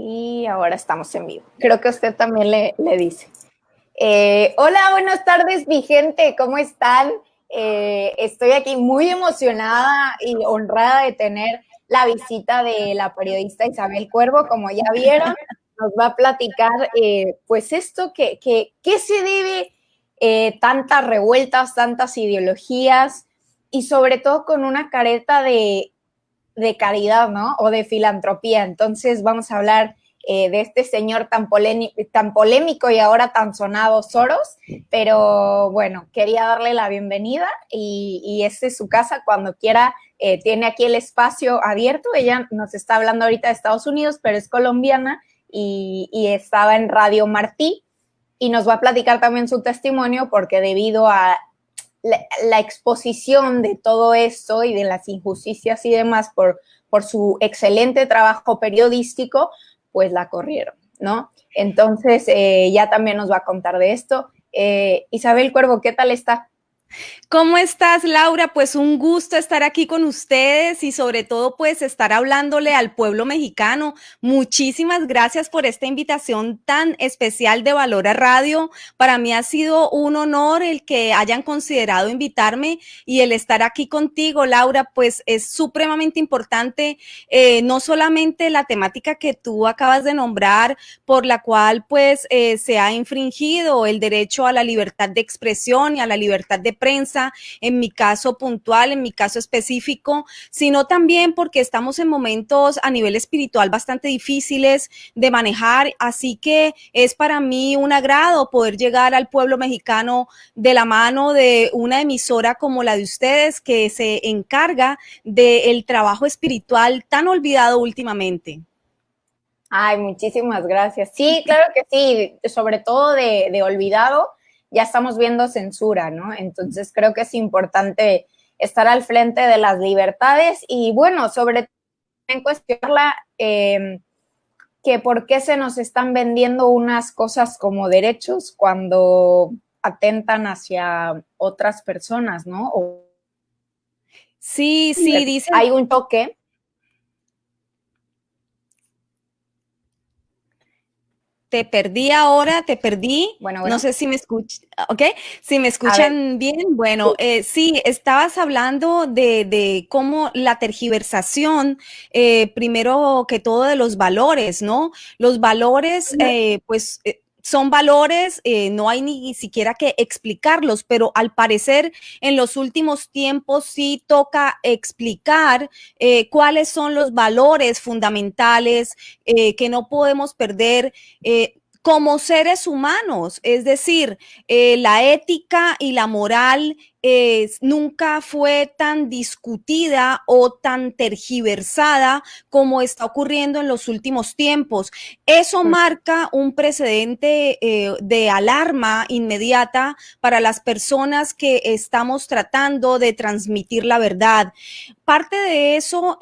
Y ahora estamos en vivo. Creo que usted también le dice. Hola, buenas tardes, mi gente. ¿Cómo están? Estoy aquí muy emocionada y honrada de tener la visita de la periodista Isabel Cuervo. Como ya vieron, nos va a platicar pues esto, ¿qué se debe tantas revueltas, tantas ideologías y sobre todo con una careta de caridad, ¿no? O de filantropía. Entonces vamos a hablar de este señor tan polémico y ahora tan sonado, Soros, pero bueno, quería darle la bienvenida y esta es su casa cuando quiera. Tiene aquí el espacio abierto. Ella nos está hablando ahorita de Estados Unidos, pero es colombiana y estaba en Radio Martí y nos va a platicar también su testimonio porque debido a la exposición de todo esto y de las injusticias y demás por su excelente trabajo periodístico, pues la corrieron, ¿no? Entonces, ya también nos va a contar de esto. Isabel Cuervo, ¿qué tal está? ¿Cómo estás, Laura? Pues un gusto estar aquí con ustedes y sobre todo pues estar hablándole al pueblo mexicano. Muchísimas gracias por esta invitación tan especial de Valora Radio. Para mí ha sido un honor el que hayan considerado invitarme y el estar aquí contigo, Laura, pues es supremamente importante, no solamente la temática que tú acabas de nombrar, por la cual pues se ha infringido el derecho a la libertad de expresión y a la libertad de prensa, en mi caso puntual, en mi caso específico, sino también porque estamos en momentos a nivel espiritual bastante difíciles de manejar, así que es para mí un agrado poder llegar al pueblo mexicano de la mano de una emisora como la de ustedes, que se encarga del trabajo espiritual tan olvidado últimamente. Ay, muchísimas gracias. Sí, claro que sí, sobre todo de olvidado, ya estamos viendo censura, ¿no? Entonces creo que es importante estar al frente de las libertades y bueno, sobre todo en cuestionarla, que por qué se nos están vendiendo unas cosas como derechos cuando atentan hacia otras personas, ¿no? Sí, dicen. Hay un choque. Te perdí ahora, te perdí. Bueno. No sé si me escuchan, ¿ok? Si me A ver. escuchan bien. Bueno, sí, estabas hablando de cómo la tergiversación, primero que todo de los valores, ¿no? Los valores, pues son valores, no hay ni siquiera que explicarlos, pero al parecer en los últimos tiempos sí toca explicar cuáles son los valores fundamentales que no podemos perder como seres humanos, es decir, la ética y la moral nunca fue tan discutida o tan tergiversada como está ocurriendo en los últimos tiempos. Eso marca un precedente de alarma inmediata para las personas que estamos tratando de transmitir la verdad. Parte de eso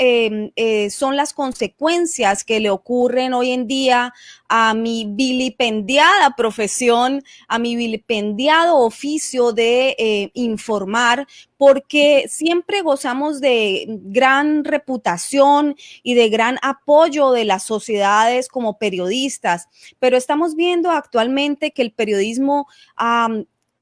son las consecuencias que le ocurren hoy en día a mi vilipendiada profesión, a mi vilipendiado oficio de informar, porque siempre gozamos de gran reputación y de gran apoyo de las sociedades como periodistas, pero estamos viendo actualmente que el periodismo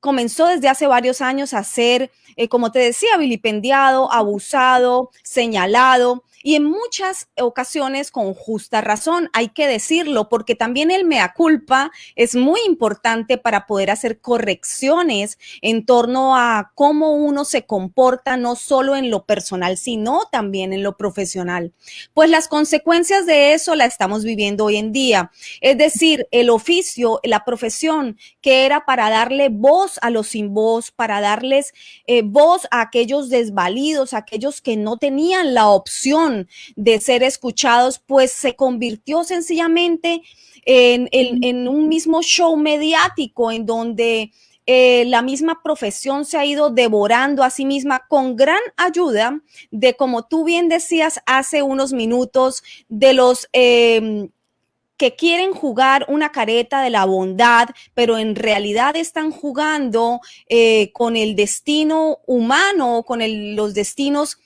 comenzó desde hace varios años a ser, como te decía, vilipendiado, abusado, señalado, y en muchas ocasiones con justa razón, hay que decirlo, porque también el mea culpa es muy importante para poder hacer correcciones en torno a cómo uno se comporta, no solo en lo personal, sino también en lo profesional. Pues las consecuencias de eso la estamos viviendo hoy en día. Es decir, el oficio, la profesión que era para darle voz a los sin voz, para darles voz a aquellos desvalidos, a aquellos que no tenían la opción de ser escuchados, pues se convirtió sencillamente en un mismo show mediático en donde la misma profesión se ha ido devorando a sí misma con gran ayuda de, como tú bien decías hace unos minutos, de los que quieren jugar una careta de la bondad, pero en realidad están jugando con el destino humano, con los destinos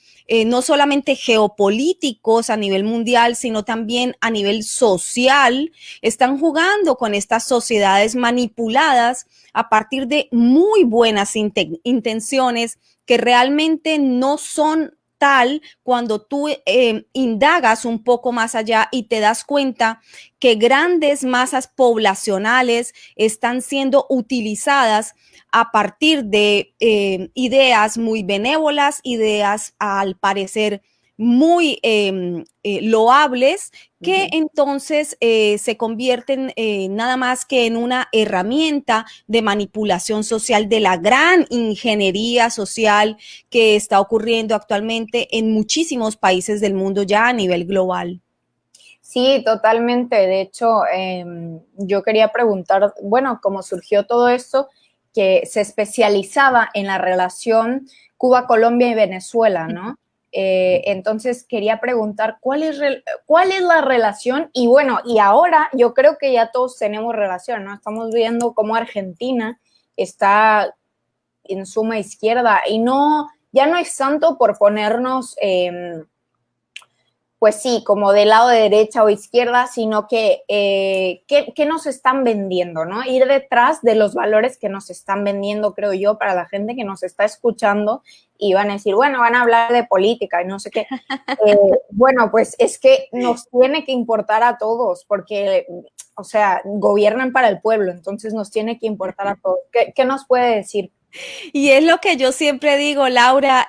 no solamente geopolíticos a nivel mundial, sino también a nivel social, están jugando con estas sociedades manipuladas a partir de muy buenas intenciones que realmente no son tal cuando tú indagas un poco más allá y te das cuenta que grandes masas poblacionales están siendo utilizadas a partir de ideas muy benévolas, ideas al parecer muy loables, que entonces se convierten nada más que en una herramienta de manipulación social de la gran ingeniería social que está ocurriendo actualmente en muchísimos países del mundo ya a nivel global. Sí, totalmente. De hecho, yo quería preguntar, bueno, cómo surgió todo esto, que se especializaba en la relación Cuba, Colombia y Venezuela, ¿no? Entonces quería preguntar cuál es la relación y bueno, y ahora yo creo que ya todos tenemos relación, ¿no? Estamos viendo cómo Argentina está en suma izquierda y no, ya no es tanto por ponernos, pues sí, como del lado de derecha o izquierda, sino que ¿qué nos están vendiendo, ¿no? Ir detrás de los valores que nos están vendiendo, creo yo, para la gente que nos está escuchando y van a decir, bueno, van a hablar de política y no sé qué. Bueno, pues es que nos tiene que importar a todos porque, o sea, gobiernan para el pueblo, entonces nos tiene que importar a todos. ¿Qué nos puede decir? Y es lo que yo siempre digo, Laura,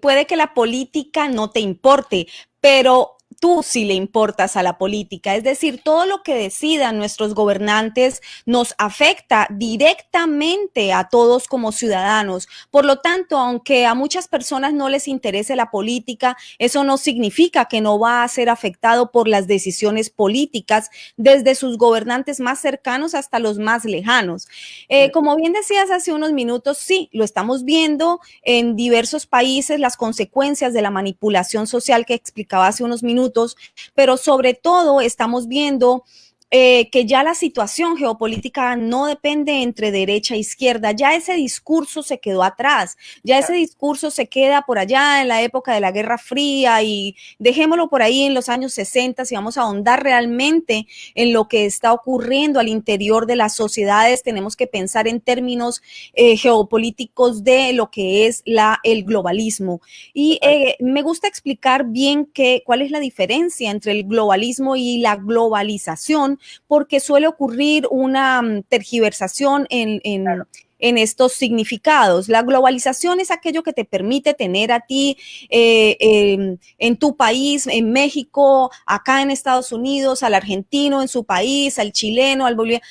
puede que la política no te importe, pero tú sí le importas a la política. Es decir, todo lo que decidan nuestros gobernantes nos afecta directamente a todos como ciudadanos. Por lo tanto, aunque a muchas personas no les interese la política, eso no significa que no va a ser afectado por las decisiones políticas desde sus gobernantes más cercanos hasta los más lejanos. Como bien decías hace unos minutos, sí, lo estamos viendo en diversos países, las consecuencias de la manipulación social que explicaba hace unos minutos, pero sobre todo estamos viendo que ya la situación geopolítica no depende entre derecha e izquierda, ya ese discurso se quedó atrás, ya ese discurso se queda por allá en la época de la Guerra Fría y dejémoslo por ahí en los años 60 si vamos a ahondar realmente en lo que está ocurriendo al interior de las sociedades, tenemos que pensar en términos geopolíticos de lo que es el globalismo. Y me gusta explicar bien cuál es la diferencia entre el globalismo y la globalización, porque suele ocurrir una tergiversación en estos significados. La globalización es aquello que te permite tener a ti en tu país, en México, acá en Estados Unidos, al argentino en su país, al chileno, al boliviano,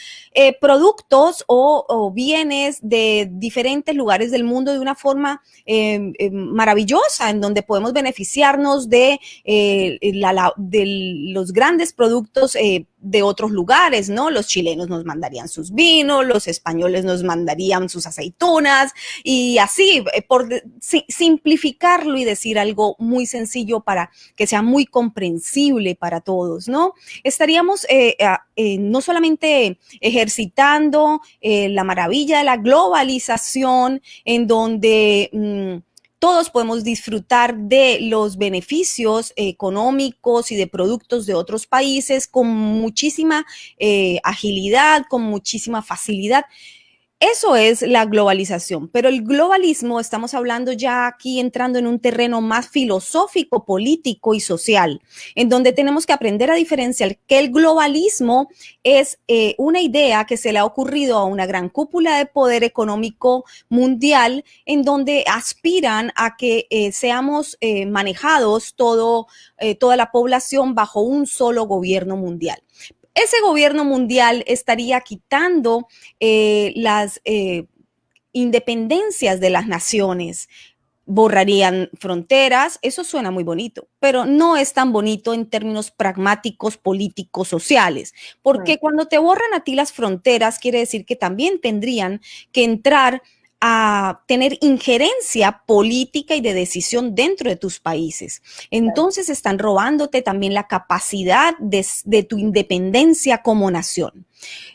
productos o bienes de diferentes lugares del mundo de una forma maravillosa, en donde podemos beneficiarnos de los grandes productos de otros lugares, ¿no? Los chilenos nos mandarían sus vinos, los españoles nos mandarían sus aceitunas y así, por simplificarlo y decir algo muy sencillo para que sea muy comprensible para todos, ¿no? Estaríamos no solamente ejercitando la maravilla de la globalización, en donde todos podemos disfrutar de los beneficios económicos y de productos de otros países con muchísima agilidad, con muchísima facilidad. Eso es la globalización, pero el globalismo, estamos hablando ya aquí entrando en un terreno más filosófico, político y social, en donde tenemos que aprender a diferenciar que el globalismo es una idea que se le ha ocurrido a una gran cúpula de poder económico mundial, en donde aspiran a que seamos manejados toda la población bajo un solo gobierno mundial. Ese gobierno mundial estaría quitando las independencias de las naciones, borrarían fronteras, eso suena muy bonito, pero no es tan bonito en términos pragmáticos, políticos, sociales, porque cuando te borran a ti las fronteras, quiere decir que también tendrían que entrar a tener injerencia política y de decisión dentro de tus países. Entonces están robándote también la capacidad de tu independencia como nación.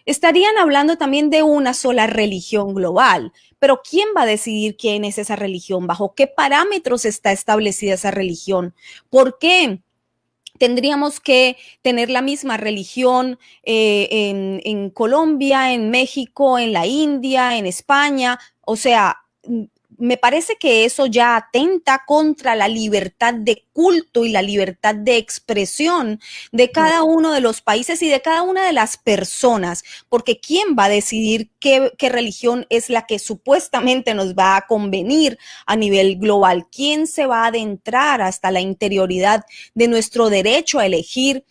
Estarían hablando también de una sola religión global, pero ¿quién va a decidir quién es esa religión? ¿Bajo qué parámetros está establecida esa religión? ¿Por qué tendríamos que tener la misma religión en Colombia, en México, en la India, en España? O sea, me parece que eso ya atenta contra la libertad de culto y la libertad de expresión de cada uno de los países y de cada una de las personas, porque ¿quién va a decidir qué religión es la que supuestamente nos va a convenir a nivel global? ¿Quién se va a adentrar hasta la interioridad de nuestro derecho a elegir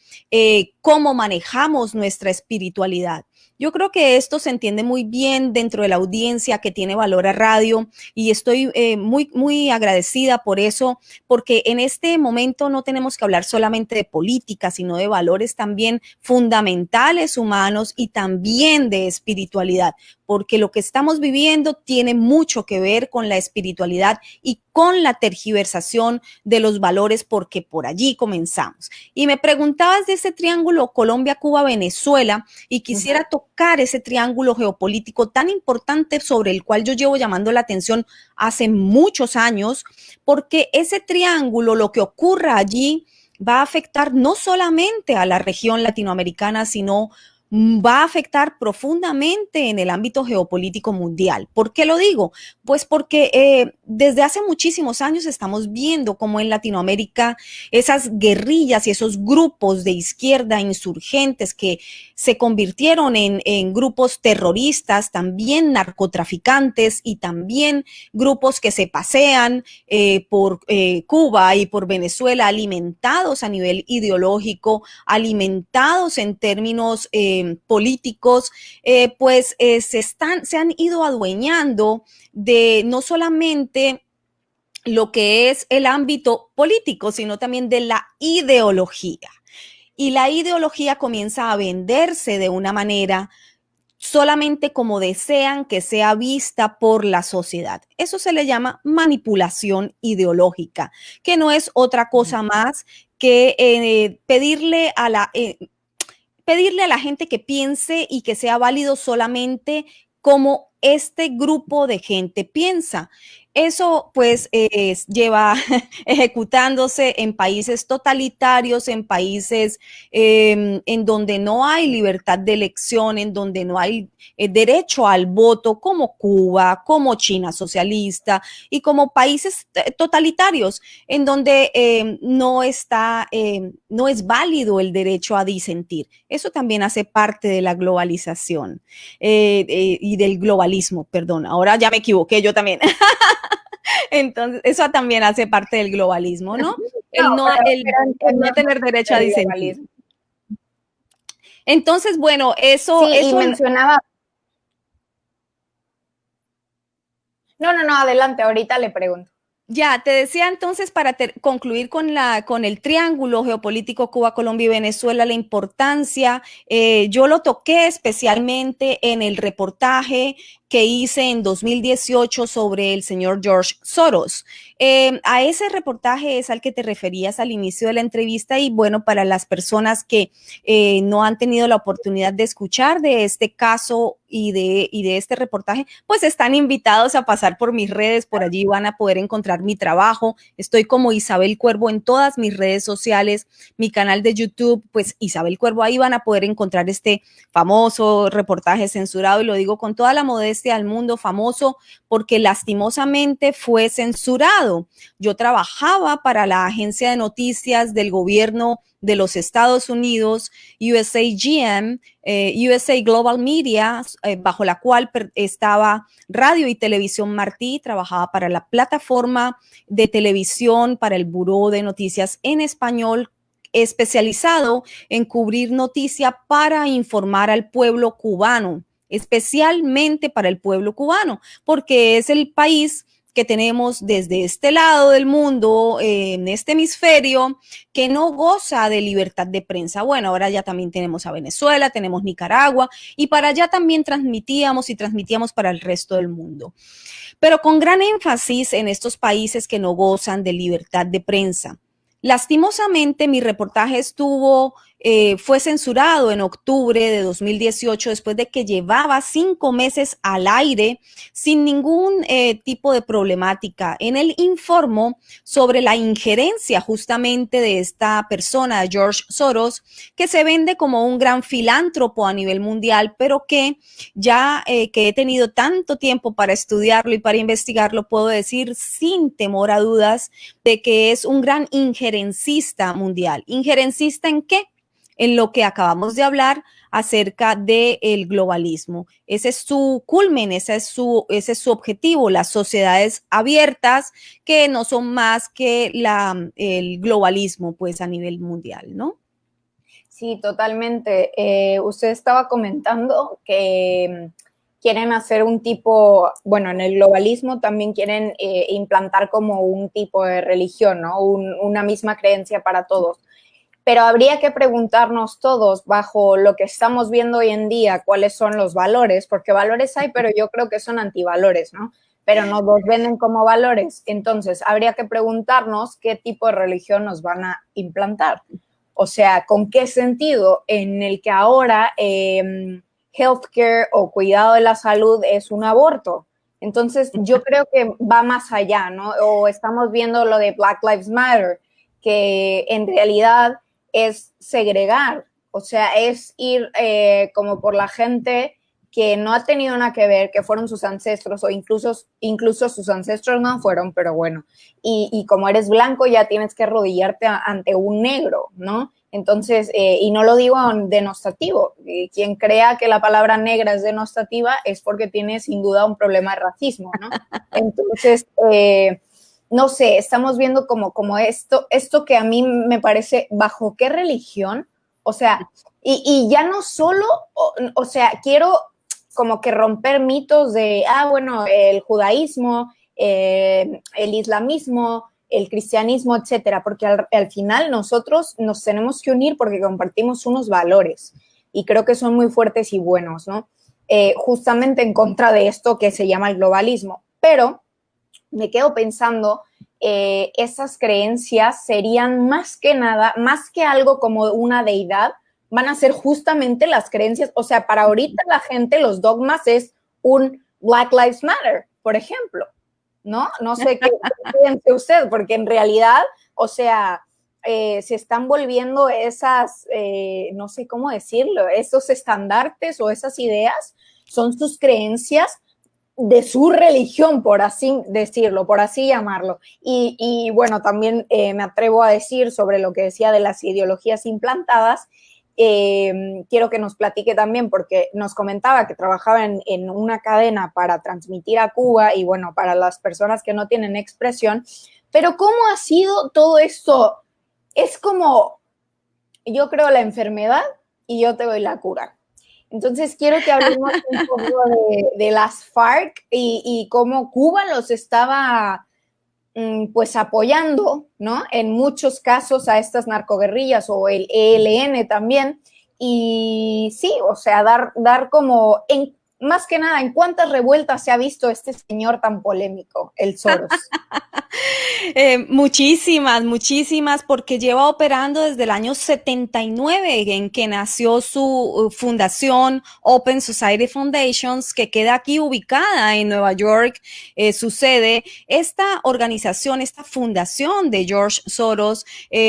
cómo manejamos nuestra espiritualidad? Yo creo que esto se entiende muy bien dentro de la audiencia que tiene Valor a Radio y estoy muy agradecida por eso, porque en este momento no tenemos que hablar solamente de política, sino de valores también fundamentales humanos y también de espiritualidad, porque lo que estamos viviendo tiene mucho que ver con la espiritualidad y con la tergiversación de los valores, porque por allí comenzamos. Y me preguntabas de ese triángulo Colombia, Cuba, Venezuela, y quisiera tocar ese triángulo geopolítico tan importante sobre el cual yo llevo llamando la atención hace muchos años, porque ese triángulo, lo que ocurra allí, va a afectar no solamente a la región latinoamericana, sino va a afectar profundamente en el ámbito geopolítico mundial. ¿Por qué lo digo? Pues porque desde hace muchísimos años estamos viendo cómo en Latinoamérica esas guerrillas y esos grupos de izquierda insurgentes que se convirtieron en grupos terroristas, también narcotraficantes y también grupos que se pasean por Cuba y por Venezuela, alimentados a nivel ideológico, alimentados en términos políticos, se han ido adueñando de no solamente lo que es el ámbito político, sino también de la ideología. Y la ideología comienza a venderse de una manera solamente como desean que sea vista por la sociedad. Eso se le llama manipulación ideológica, que no es otra cosa más que pedirle a la gente que piense y que sea válido solamente como este grupo de gente piensa. Eso pues lleva ejecutándose en países totalitarios, en países en donde no hay libertad de elección, en donde no hay derecho al voto, como Cuba, como China socialista y como países totalitarios, en donde no es válido el derecho a disentir. Eso también hace parte de la globalización y del globalismo, perdón. Ahora ya me equivoqué yo también. Entonces, eso también hace parte del globalismo, ¿no? El no tener derecho a disentir. Entonces, bueno, eso... Sí, y mencionaba... No, adelante, ahorita le pregunto. Ya, te decía entonces para concluir con el triángulo geopolítico Cuba, Colombia y Venezuela, la importancia, yo lo toqué especialmente en el reportaje que hice en 2018 sobre el señor George Soros. A ese reportaje es al que te referías al inicio de la entrevista y bueno, para las personas que no han tenido la oportunidad de escuchar de este caso y de este reportaje, pues están invitados a pasar por mis redes, por allí van a poder encontrar mi trabajo. Estoy como Isabel Cuervo en todas mis redes sociales, mi canal de YouTube, pues Isabel Cuervo, ahí van a poder encontrar este famoso reportaje censurado y lo digo con toda la modestia al mundo, famoso porque lastimosamente fue censurado. Yo trabajaba para la agencia de noticias del gobierno de los Estados Unidos, USAGM, USA Global Media, bajo la cual estaba Radio y Televisión Martí, trabajaba para la plataforma de televisión, para el Buró de Noticias en Español, especializado en cubrir noticia para informar al pueblo cubano, especialmente para el pueblo cubano, porque es el país que tenemos desde este lado del mundo, en este hemisferio, que no goza de libertad de prensa. Bueno, ahora ya también tenemos a Venezuela, tenemos Nicaragua, y para allá también transmitíamos para el resto del mundo. Pero con gran énfasis en estos países que no gozan de libertad de prensa. Lastimosamente, mi reportaje fue censurado en octubre de 2018 después de que llevaba 5 meses al aire sin ningún tipo de problemática. En él informó sobre la injerencia justamente de esta persona, George Soros, que se vende como un gran filántropo a nivel mundial, pero que ya que he tenido tanto tiempo para estudiarlo y para investigarlo, puedo decir sin temor a dudas de que es un gran injerencista mundial. ¿Injerencista en qué? En lo que acabamos de hablar acerca del globalismo. Ese es su culmen, ese es su objetivo, las sociedades abiertas que no son más que el globalismo pues a nivel mundial, ¿no? Sí, totalmente. Usted estaba comentando que quieren hacer un tipo, bueno, en el globalismo también quieren implantar como un tipo de religión, ¿no? Una misma creencia para todos. Pero habría que preguntarnos todos, bajo lo que estamos viendo hoy en día, cuáles son los valores, porque valores hay, pero yo creo que son antivalores, ¿no? Pero nos los venden como valores. Entonces, habría que preguntarnos qué tipo de religión nos van a implantar. O sea, ¿con qué sentido? En el que ahora healthcare o cuidado de la salud es un aborto. Entonces, yo creo que va más allá, ¿no? O estamos viendo lo de Black Lives Matter, que en realidad es segregar, o sea, es ir como por la gente que no ha tenido nada que ver, que fueron sus ancestros o incluso sus ancestros no fueron, pero bueno, y como eres blanco ya tienes que arrodillarte ante un negro, ¿no? Entonces, y no lo digo denostativo, quien crea que la palabra negra es denostativa es porque tiene sin duda un problema de racismo, ¿no? Entonces, no sé, estamos viendo como esto que a mí me parece, ¿bajo qué religión? O sea, y ya no solo, o sea, quiero como que romper mitos de, bueno, el judaísmo, el islamismo, el cristianismo, etcétera, porque al final nosotros nos tenemos que unir porque compartimos unos valores y creo que son muy fuertes y buenos, ¿no? Justamente en contra de esto que se llama el globalismo, pero me quedo pensando, esas creencias serían más que nada, más que algo como una deidad, van a ser justamente las creencias, o sea, para ahorita la gente, los dogmas es un Black Lives Matter, por ejemplo, ¿no? No sé qué piense usted, porque en realidad, o sea, se están volviendo esas, no sé cómo decirlo, esos estandartes o esas ideas, son sus creencias de su religión, por así decirlo, por así llamarlo. Y bueno, también me atrevo a decir sobre lo que decía de las ideologías implantadas. Quiero que nos platique también, porque nos comentaba que trabajaba en una cadena para transmitir a Cuba y bueno, para las personas que no tienen expresión, pero ¿cómo ha sido todo esto? Es como, yo creo, la enfermedad y yo te doy la cura. Entonces quiero que hablemos un poco de las FARC y cómo Cuba los estaba pues apoyando, ¿no? En muchos casos a estas narcoguerrillas o el ELN también. Y sí, o sea, dar como, más que nada, ¿en cuántas revueltas se ha visto este señor tan polémico, el Soros? Muchísimas, porque lleva operando desde el año 79, en que nació su fundación Open Society Foundations, que queda aquí ubicada en Nueva York, su sede. Esta organización, esta fundación de George Soros,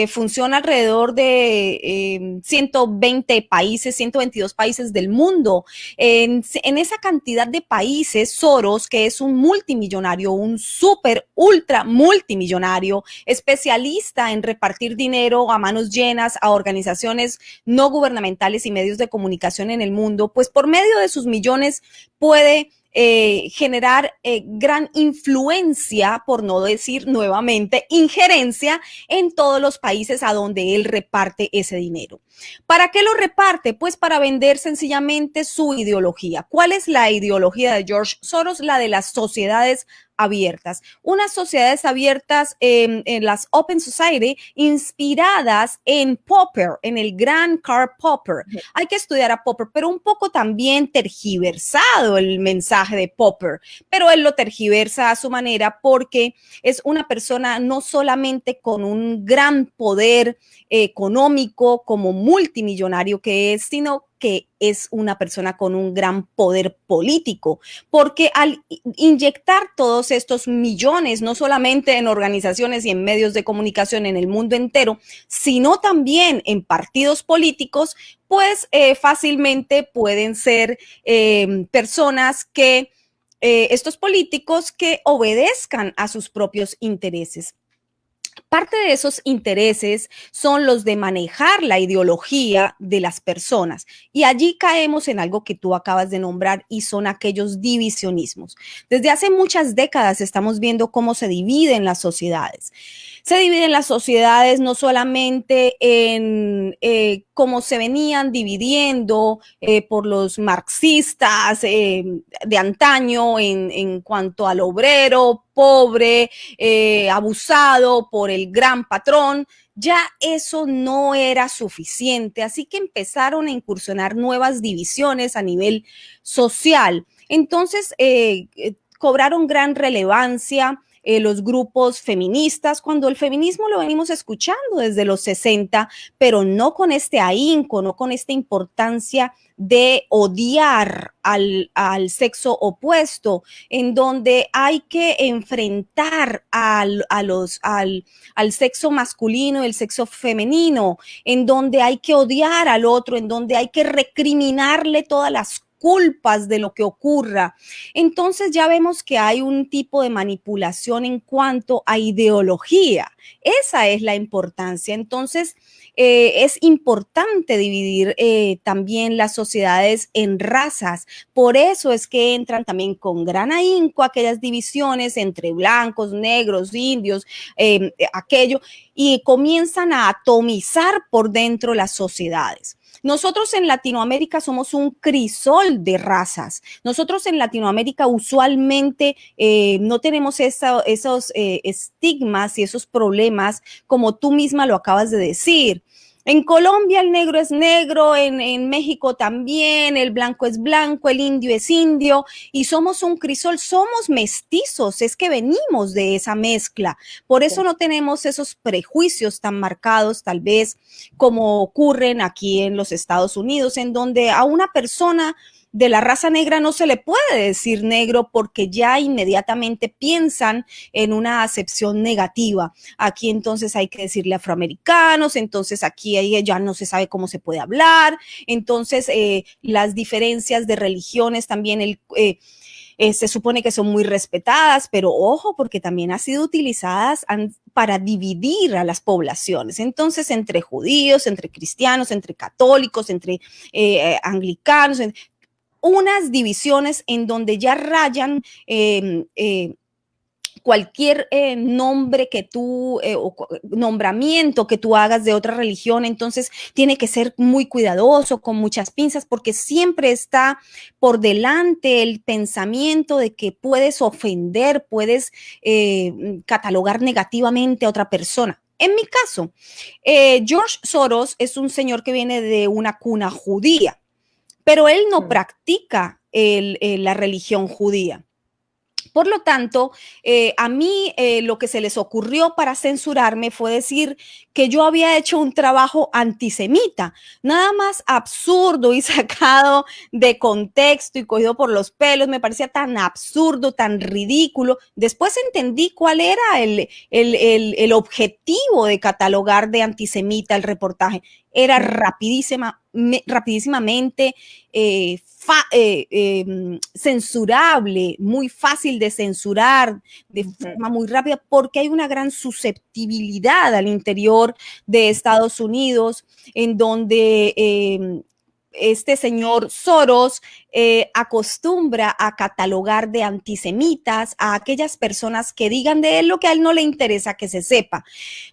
funciona alrededor de 120 países, 122 países del mundo. En esa cantidad de países, Soros, que es un multimillonario, un súper ultra multimillonario, especialista en repartir dinero a manos llenas a organizaciones no gubernamentales y medios de comunicación en el mundo, pues por medio de sus millones puede generar gran influencia, por no decir nuevamente injerencia, en todos los países a donde él reparte ese dinero. ¿Para qué lo reparte? Pues para vender sencillamente su ideología. ¿Cuál es la ideología de George Soros? La de las sociedades abiertas. Unas sociedades abiertas en las Open Society inspiradas en Popper, en el gran Karl Popper. Hay que estudiar a Popper, pero un poco también tergiversado el mensaje de Popper, pero él lo tergiversa a su manera porque es una persona no solamente con un gran poder económico como multimillonario que es, sino que es una persona con un gran poder político, porque al inyectar todos estos millones, no solamente en organizaciones y en medios de comunicación en el mundo entero, sino también en partidos políticos, pues fácilmente pueden ser personas que, estos políticos que obedezcan a sus propios intereses. Parte de esos intereses son los de manejar la ideología de las personas y allí caemos en algo que tú acabas de nombrar y son aquellos divisionismos. Desde hace muchas décadas estamos viendo cómo se dividen las sociedades. Se dividen las sociedades no solamente en cómo se venían dividiendo por los marxistas de antaño en cuanto al obrero, pobre, abusado por el gran patrón. Ya eso no era suficiente, así que empezaron a incursionar nuevas divisiones a nivel social. Entonces, cobraron gran relevancia los grupos feministas, cuando el feminismo lo venimos escuchando desde los 60, pero no con este ahínco, no con esta importancia de odiar al sexo opuesto, en donde hay que enfrentar al sexo masculino y el sexo femenino, en donde hay que odiar al otro, en donde hay que recriminarle todas las culpas de lo que ocurra. Entonces ya vemos que hay un tipo de manipulación en cuanto a ideología. Esa es la importancia. Entonces es importante dividir también las sociedades en razas. Por eso es que entran también con gran ahínco aquellas divisiones entre blancos, negros, indios, aquello, y comienzan a atomizar por dentro las sociedades. Nosotros en Latinoamérica somos un crisol de razas. Nosotros en Latinoamérica usualmente no tenemos esos estigmas y esos problemas como tú misma lo acabas de decir. En Colombia el negro es negro, en México también, el blanco es blanco, el indio es indio y somos un crisol, somos mestizos, es que venimos de esa mezcla. Por eso no tenemos esos prejuicios tan marcados tal vez como ocurren aquí en los Estados Unidos, en donde a una persona de la raza negra no se le puede decir negro porque ya inmediatamente piensan en una acepción negativa. Aquí entonces hay que decirle afroamericanos, entonces aquí ya no se sabe cómo se puede hablar, entonces las diferencias de religiones también se supone que son muy respetadas, pero ojo, porque también han sido utilizadas para dividir a las poblaciones. Entonces, entre judíos, entre cristianos, entre católicos, entre anglicanos, unas divisiones en donde ya rayan cualquier nombre que tú, o nombramiento que tú hagas de otra religión, entonces tiene que ser muy cuidadoso, con muchas pinzas, porque siempre está por delante el pensamiento de que puedes ofender, puedes catalogar negativamente a otra persona. En mi caso, George Soros es un señor que viene de una cuna judía, pero él no practica la religión judía. Por lo tanto, a mí lo que se les ocurrió para censurarme fue decir que yo había hecho un trabajo antisemita, nada más absurdo y sacado de contexto y cogido por los pelos, me parecía tan absurdo, tan ridículo. Después entendí cuál era el objetivo de catalogar de antisemita el reportaje. Era rapidísimamente censurable, muy fácil de censurar de forma muy rápida, porque hay una gran susceptibilidad al interior de Estados Unidos, en donde este señor Soros acostumbra a catalogar de antisemitas a aquellas personas que digan de él lo que a él no le interesa que se sepa.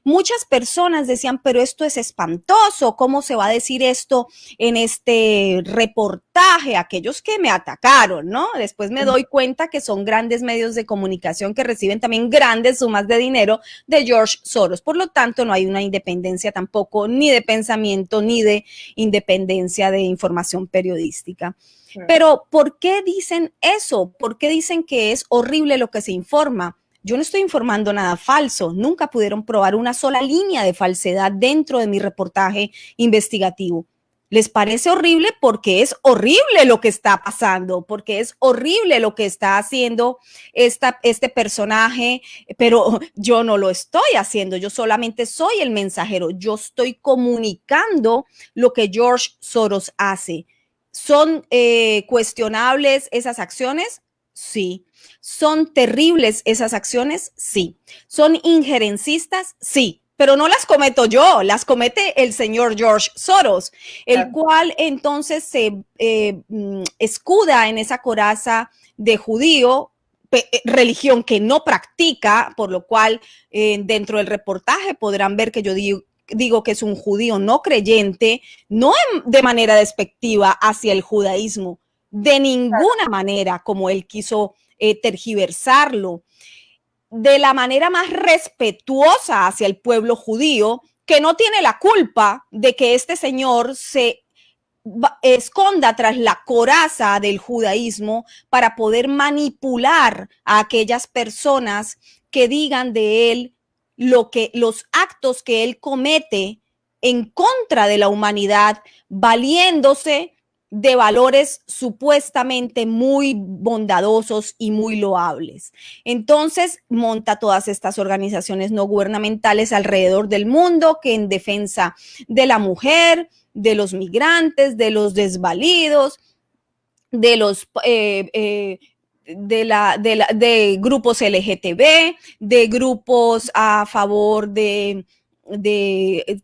Muchas personas decían, pero esto es espantoso, ¿cómo se va a decir esto en este reportaje? reportaje, aquellos que me atacaron, ¿no? Después me doy cuenta que son grandes medios de comunicación que reciben también grandes sumas de dinero de George Soros. Por lo tanto, no hay una independencia tampoco ni de pensamiento ni de independencia de información periodística. Pero, ¿por qué dicen eso? ¿Por qué dicen que es horrible lo que se informa? Yo no estoy informando nada falso. Nunca pudieron probar una sola línea de falsedad dentro de mi reportaje investigativo. Les parece horrible porque es horrible lo que está pasando, porque es horrible lo que está haciendo este personaje, pero yo no lo estoy haciendo, yo solamente soy el mensajero, yo estoy comunicando lo que George Soros hace. ¿Son cuestionables esas acciones? Sí. ¿Son terribles esas acciones? Sí. ¿Son injerencistas? Sí. Pero no las cometo yo, las comete el señor George Soros, el cual entonces se escuda en esa coraza de judío, religión que no practica, por lo cual dentro del reportaje podrán ver que yo digo que es un judío no creyente, no de manera despectiva hacia el judaísmo, de ninguna manera como él quiso tergiversarlo, de la manera más respetuosa hacia el pueblo judío, que no tiene la culpa de que este señor se esconda tras la coraza del judaísmo para poder manipular a aquellas personas que digan de él los actos que él comete en contra de la humanidad, valiéndose de valores supuestamente muy bondadosos y muy loables. Entonces monta todas estas organizaciones no gubernamentales alrededor del mundo que en defensa de la mujer, de los migrantes, de los desvalidos, de los de grupos LGTB, de grupos a favor de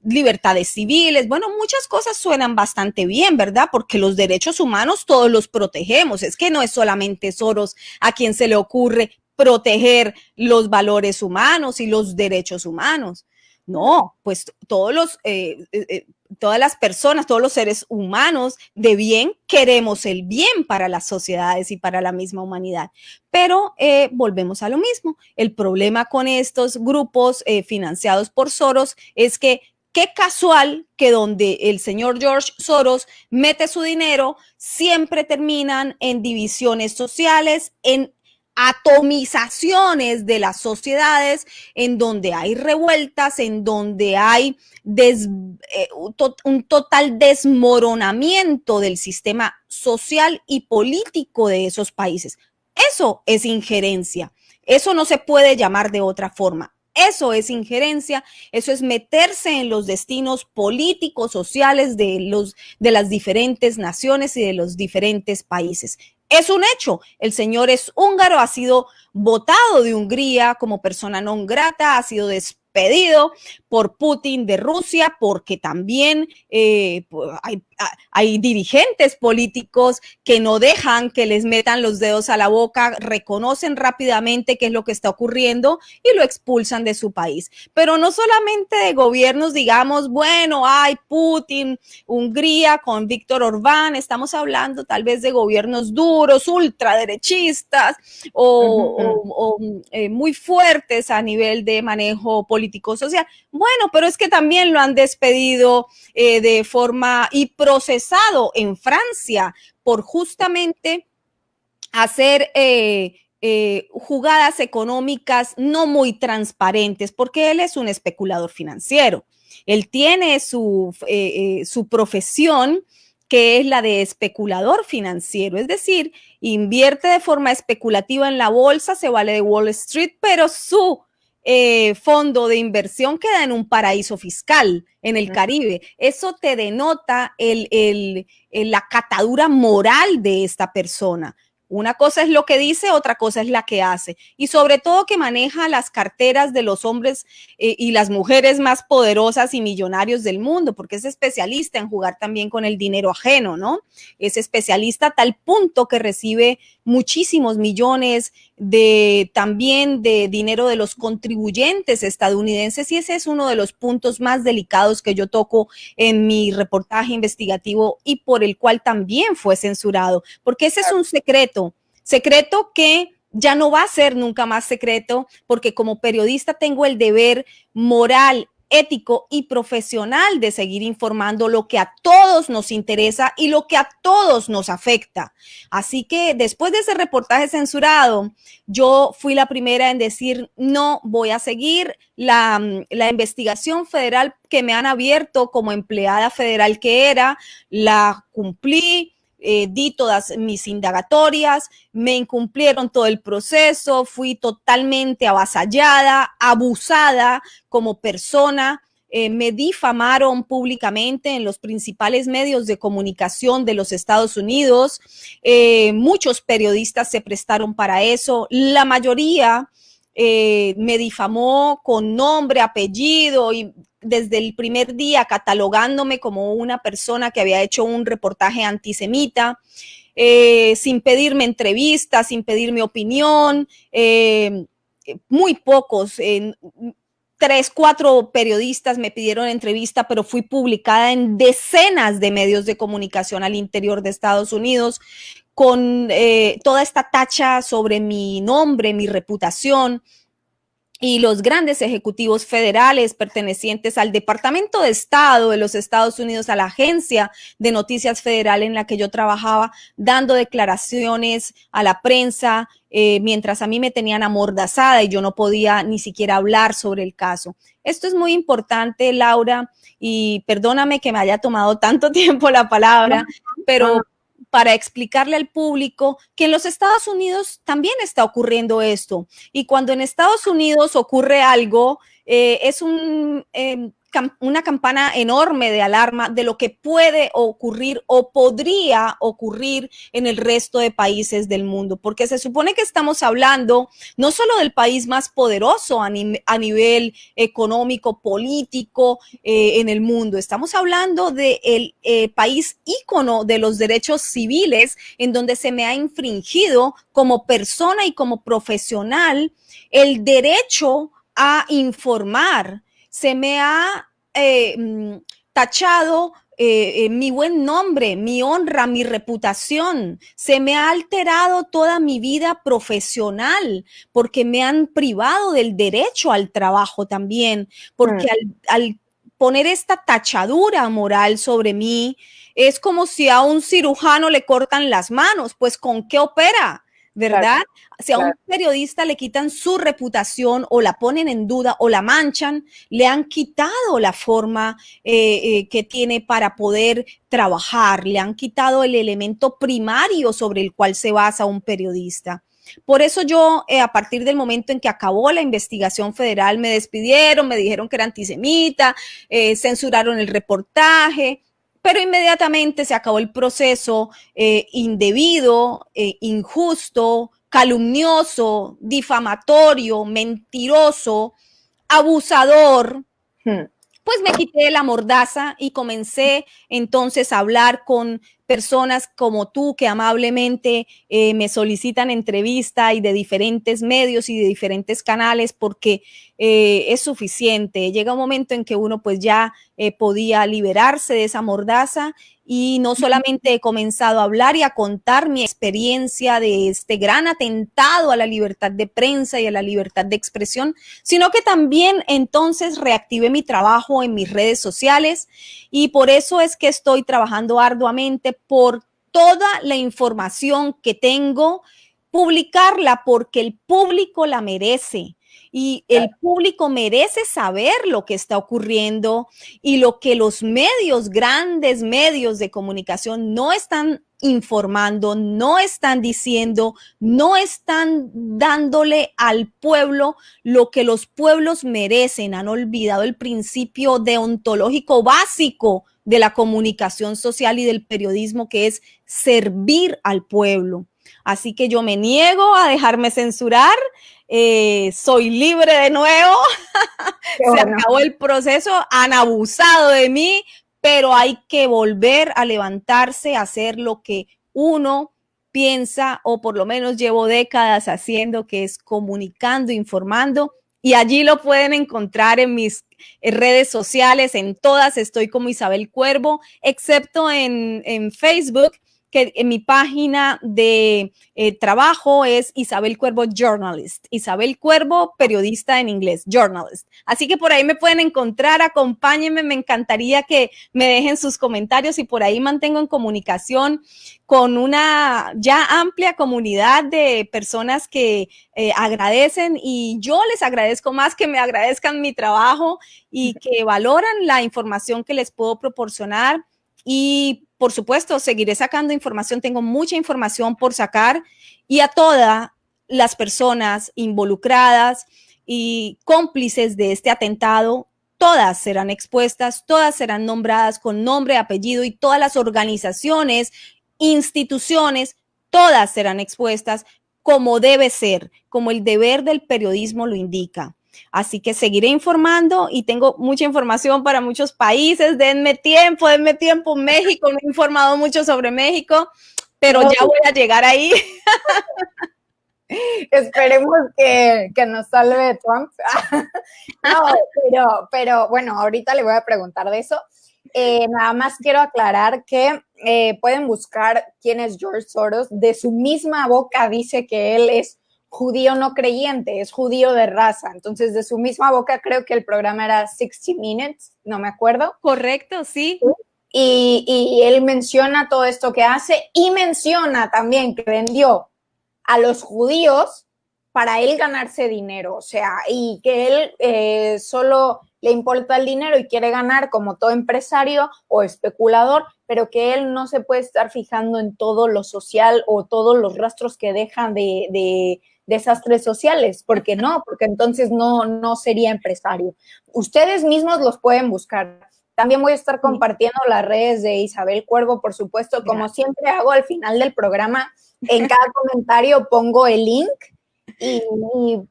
libertades civiles. Bueno, muchas cosas suenan bastante bien, ¿verdad? Porque los derechos humanos todos los protegemos. Es que no es solamente Soros a quien se le ocurre proteger los valores humanos y los derechos humanos. No, pues todas las personas, todos los seres humanos de bien queremos el bien para las sociedades y para la misma humanidad. Pero volvemos a lo mismo. El problema con estos grupos financiados por Soros es que qué casual que donde el señor George Soros mete su dinero, siempre terminan en divisiones sociales, en atomizaciones de las sociedades, en donde hay revueltas, en donde hay un total desmoronamiento del sistema social y político de esos países. Eso es injerencia. Eso no se puede llamar de otra forma. Eso es injerencia, eso es meterse en los destinos políticos, sociales de las diferentes naciones y de los diferentes países. Es un hecho, el señor es húngaro, ha sido votado de Hungría como persona non grata, ha sido despedido por Putin de Rusia, porque también hay dirigentes políticos que no dejan que les metan los dedos a la boca, reconocen rápidamente qué es lo que está ocurriendo y lo expulsan de su país. Pero no solamente de gobiernos, digamos, bueno, hay Putin, Hungría con Víctor Orbán, estamos hablando tal vez de gobiernos duros, ultraderechistas o muy fuertes a nivel de manejo político-social. Bueno, pero es que también lo han despedido de forma y procesado en Francia por justamente hacer jugadas económicas no muy transparentes, porque él es un especulador financiero. Él tiene su profesión, que es la de especulador financiero, es decir, invierte de forma especulativa en la bolsa, se vale de Wall Street, pero su fondo de inversión queda en un paraíso fiscal en el Caribe. Eso te denota la catadura moral de esta persona. Una cosa es lo que dice, otra cosa es la que hace. Y sobre todo que maneja las carteras de los hombres y las mujeres más poderosas y millonarios del mundo, porque es especialista en jugar también con el dinero ajeno, ¿no? Es especialista a tal punto que recibe muchísimos millones también de dinero de los contribuyentes estadounidenses, y ese es uno de los puntos más delicados que yo toco en mi reportaje investigativo y por el cual también fue censurado, porque ese es un secreto que ya no va a ser nunca más secreto, porque como periodista tengo el deber moral, ético y profesional de seguir informando lo que a todos nos interesa y lo que a todos nos afecta. Así que después de ese reportaje censurado, yo fui la primera en decir, no voy a seguir la investigación federal que me han abierto como empleada federal que era, la cumplí. Di todas mis indagatorias, me incumplieron todo el proceso, fui totalmente avasallada, abusada como persona, me difamaron públicamente en los principales medios de comunicación de los Estados Unidos, muchos periodistas se prestaron para eso, la mayoría me difamó con nombre, apellido y desde el primer día catalogándome como una persona que había hecho un reportaje antisemita, sin pedirme entrevistas, sin pedirme opinión, muy pocos, 3, 4 periodistas me pidieron entrevista, pero fui publicada en decenas de medios de comunicación al interior de Estados Unidos con toda esta tacha sobre mi nombre, mi reputación. Y los grandes ejecutivos federales pertenecientes al Departamento de Estado de los Estados Unidos, a la Agencia de Noticias Federal en la que yo trabajaba, dando declaraciones a la prensa, mientras a mí me tenían amordazada y yo no podía ni siquiera hablar sobre el caso. Esto es muy importante, Laura, y perdóname que me haya tomado tanto tiempo la palabra, pero para explicarle al público que en los Estados Unidos también está ocurriendo esto. Y cuando en Estados Unidos ocurre algo, es una campana enorme de alarma de lo que puede ocurrir o podría ocurrir en el resto de países del mundo, porque se supone que estamos hablando no solo del país más poderoso a nivel económico, político en el mundo, estamos hablando del país ícono de los derechos civiles, en donde se me ha infringido como persona y como profesional el derecho a informar. Se me ha tachado mi buen nombre, mi honra, mi reputación. Se me ha alterado toda mi vida profesional porque me han privado del derecho al trabajo también, porque al poner esta tachadura moral sobre mí, es como si a un cirujano le cortan las manos, pues ¿con qué opera? ¿Verdad? Claro, si a un periodista le quitan su reputación o la ponen en duda o la manchan, le han quitado la forma que tiene para poder trabajar, le han quitado el elemento primario sobre el cual se basa un periodista. Por eso yo, a partir del momento en que acabó la investigación federal, me despidieron, me dijeron que era antisemita, censuraron el reportaje, pero inmediatamente se acabó el proceso indebido, injusto, calumnioso, difamatorio, mentiroso, abusador. Pues me quité la mordaza y comencé entonces a hablar con personas como tú que amablemente me solicitan entrevista y de diferentes medios y de diferentes canales porque es suficiente. Llega un momento en que uno pues ya podía liberarse de esa mordaza y no solamente he comenzado a hablar y a contar mi experiencia de este gran atentado a la libertad de prensa y a la libertad de expresión, sino que también entonces reactivé mi trabajo en mis redes sociales y por eso es que estoy trabajando arduamente por toda la información que tengo, publicarla porque el público la merece. Y el público merece saber lo que está ocurriendo y lo que los medios, grandes medios de comunicación no están informando, no están diciendo, no están dándole al pueblo lo que los pueblos merecen. Han olvidado el principio deontológico básico de la comunicación social y del periodismo, que es servir al pueblo. Así que yo me niego a dejarme censurar. Soy libre de nuevo. Se acabó el proceso, han abusado de mí, pero hay que volver a levantarse, a hacer lo que uno piensa, o por lo menos llevo décadas haciendo, que es comunicando, informando, y allí lo pueden encontrar en mis redes sociales, en todas estoy como Isabel Cuervo, excepto en Facebook, que en mi página de trabajo es Isabel Cuervo Journalist, Isabel Cuervo periodista en inglés, journalist. Así que por ahí me pueden encontrar, acompáñenme, me encantaría que me dejen sus comentarios y por ahí mantengo en comunicación con una ya amplia comunidad de personas que agradecen, y yo les agradezco más que me agradezcan mi trabajo y que valoran la información que les puedo proporcionar. Y por supuesto, seguiré sacando información, tengo mucha información por sacar, y a todas las personas involucradas y cómplices de este atentado, todas serán expuestas, todas serán nombradas con nombre, apellido, y todas las organizaciones, instituciones, todas serán expuestas como debe ser, como el deber del periodismo lo indica. Así que seguiré informando y tengo mucha información para muchos países. Denme tiempo. México, no he informado mucho sobre México, pero ya voy a llegar ahí. Esperemos que nos salve Trump. No, pero bueno, ahorita le voy a preguntar de eso. Nada más quiero aclarar que pueden buscar quién es George Soros. De su misma boca dice que él es judío no creyente, es judío de raza. Entonces, de su misma boca, creo que el programa era 60 Minutes, no me acuerdo. Correcto, sí. Y él menciona todo esto que hace, y menciona también que vendió a los judíos para él ganarse dinero, o sea, y que él solo le importa el dinero y quiere ganar como todo empresario o especulador, pero que él no se puede estar fijando en todo lo social o todos los rastros que dejan de desastres sociales, porque entonces no sería empresario. Ustedes mismos los pueden buscar. También voy a estar compartiendo las redes de Isabel Cuervo, por supuesto, como siempre hago al final del programa. En cada comentario pongo el link y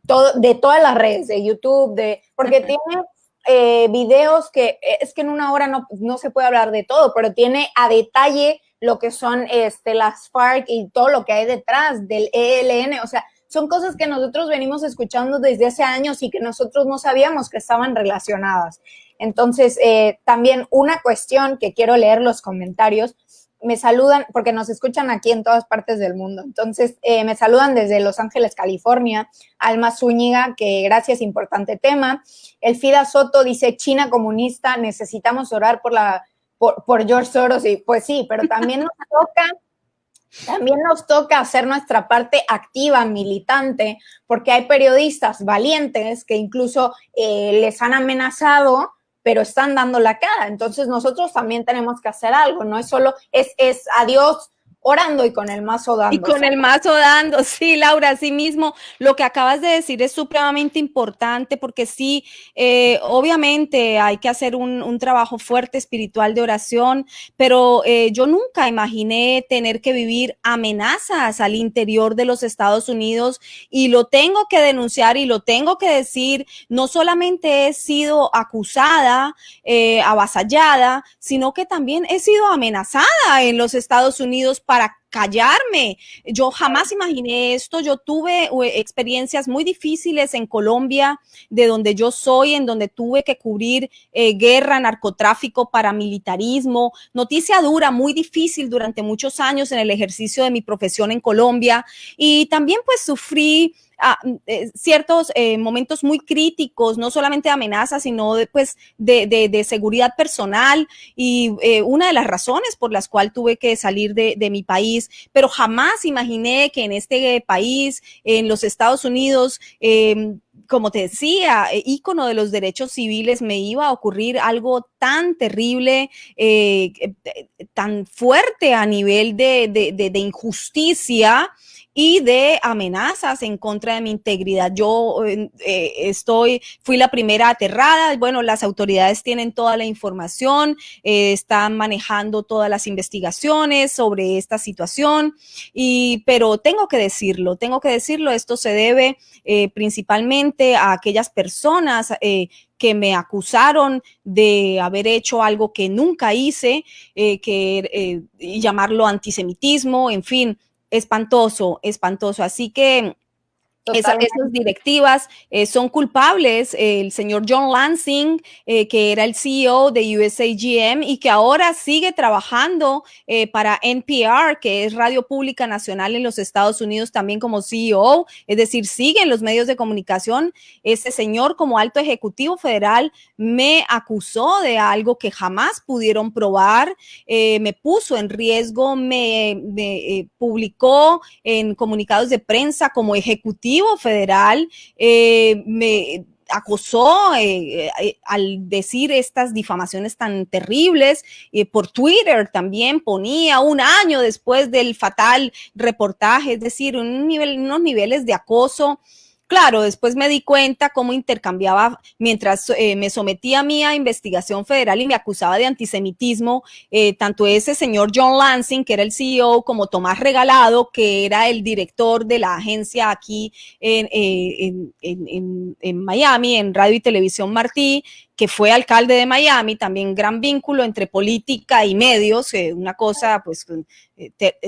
todo, de todas las redes, de YouTube, porque tiene videos que es que en una hora no se puede hablar de todo, pero tiene a detalle lo que son las FARC y todo lo que hay detrás del ELN. O sea, son cosas que nosotros venimos escuchando desde hace años y que nosotros no sabíamos que estaban relacionadas. Entonces, también una cuestión que quiero leer los comentarios. Me saludan, porque nos escuchan aquí en todas partes del mundo. Entonces, me saludan desde Los Ángeles, California. Alma Zúñiga, que gracias, importante tema. Elfida Soto dice, China comunista, necesitamos orar por George Soros. Y pues sí, pero también nos toca hacer nuestra parte activa, militante, porque hay periodistas valientes que incluso les han amenazado, pero están dando la cara. Entonces nosotros también tenemos que hacer algo, no es solo, es a Dios orando y con el mazo dando. Y con el mazo dando, sí, Laura, así mismo, lo que acabas de decir es supremamente importante, porque sí, obviamente hay que hacer un trabajo fuerte espiritual de oración, pero yo nunca imaginé tener que vivir amenazas al interior de los Estados Unidos, y lo tengo que denunciar y lo tengo que decir. No solamente he sido acusada, avasallada, sino que también he sido amenazada en los Estados Unidos para callarme. Yo jamás imaginé esto. Yo tuve experiencias muy difíciles en Colombia, de donde yo soy, en donde tuve que cubrir guerra, narcotráfico, paramilitarismo, noticia dura, muy difícil durante muchos años en el ejercicio de mi profesión en Colombia. Y también pues sufrí ciertos momentos muy críticos, no solamente de amenazas, sino de seguridad personal, y una de las razones por las cuales tuve que salir de mi país. Pero jamás imaginé que en este país, en los Estados Unidos, como te decía, ícono de los derechos civiles, me iba a ocurrir algo tan terrible, tan fuerte a nivel de injusticia, y de amenazas en contra de mi integridad. Yo fui la primera aterrada. Bueno, las autoridades tienen toda la información, están manejando todas las investigaciones sobre esta situación, pero tengo que decirlo, esto se debe principalmente a aquellas personas que me acusaron de haber hecho algo que nunca hice, llamarlo antisemitismo, en fin, espantoso, espantoso. Así que esas directivas son culpables. El señor John Lansing, que era el CEO de USAGM y que ahora sigue trabajando para NPR, que es Radio Pública Nacional en los Estados Unidos, también como CEO, es decir, sigue en los medios de comunicación. Este señor, como alto ejecutivo federal, me acusó de algo que jamás pudieron probar, me puso en riesgo, me publicó en comunicados de prensa como ejecutivo federal, me acosó al decir estas difamaciones tan terribles. Por Twitter también ponía un año después del fatal reportaje, es decir, unos niveles de acoso. Claro, después me di cuenta cómo intercambiaba, mientras me sometía a mí a investigación federal y me acusaba de antisemitismo, tanto ese señor John Lansing, que era el CEO, como Tomás Regalado, que era el director de la agencia aquí en Miami, en Radio y Televisión Martí, que fue alcalde de Miami, también gran vínculo entre política y medios, una cosa pues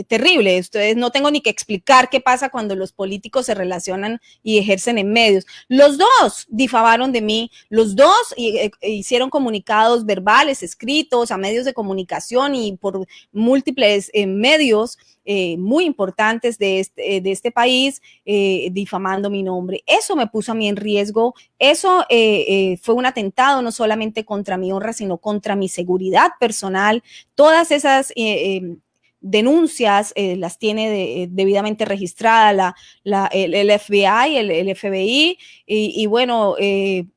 terrible. Ustedes no tengo ni que explicar qué pasa cuando los políticos se relacionan y ejercen en medios. Los dos difamaron de mí, los dos hicieron comunicados verbales, escritos a medios de comunicación y por múltiples medios muy importantes de este país, difamando mi nombre. Eso me puso a mí en riesgo. Eso fue un atentado no solamente contra mi honra, sino contra mi seguridad personal. Todas esas denuncias las tiene debidamente registrada el FBI, el FBI, y bueno,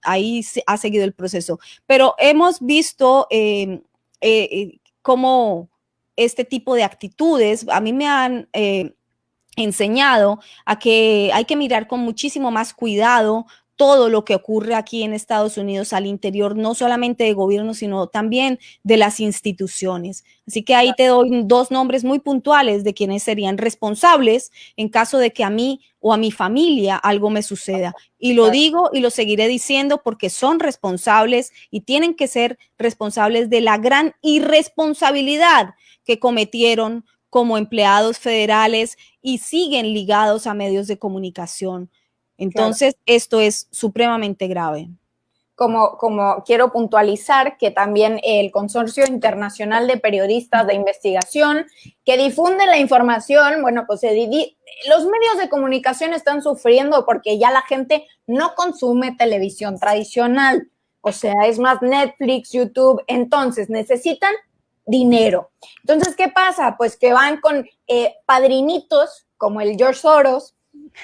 ahí ha seguido el proceso. Pero hemos visto cómo este tipo de actitudes a mí me han enseñado a que hay que mirar con muchísimo más cuidado todo lo que ocurre aquí en Estados Unidos al interior, no solamente de gobierno, sino también de las instituciones. Así que ahí te doy dos nombres muy puntuales de quienes serían responsables en caso de que a mí o a mi familia algo me suceda. Y lo digo y lo seguiré diciendo porque son responsables y tienen que ser responsables de la gran irresponsabilidad que cometieron como empleados federales y siguen ligados a medios de comunicación. Entonces, esto es supremamente grave. Como quiero puntualizar que también el Consorcio Internacional de Periodistas de Investigación que difunde la información, bueno, pues los medios de comunicación están sufriendo porque ya la gente no consume televisión tradicional, o sea, es más Netflix, YouTube, entonces necesitan dinero. Entonces, ¿qué pasa? Pues que van con padrinitos como el George Soros,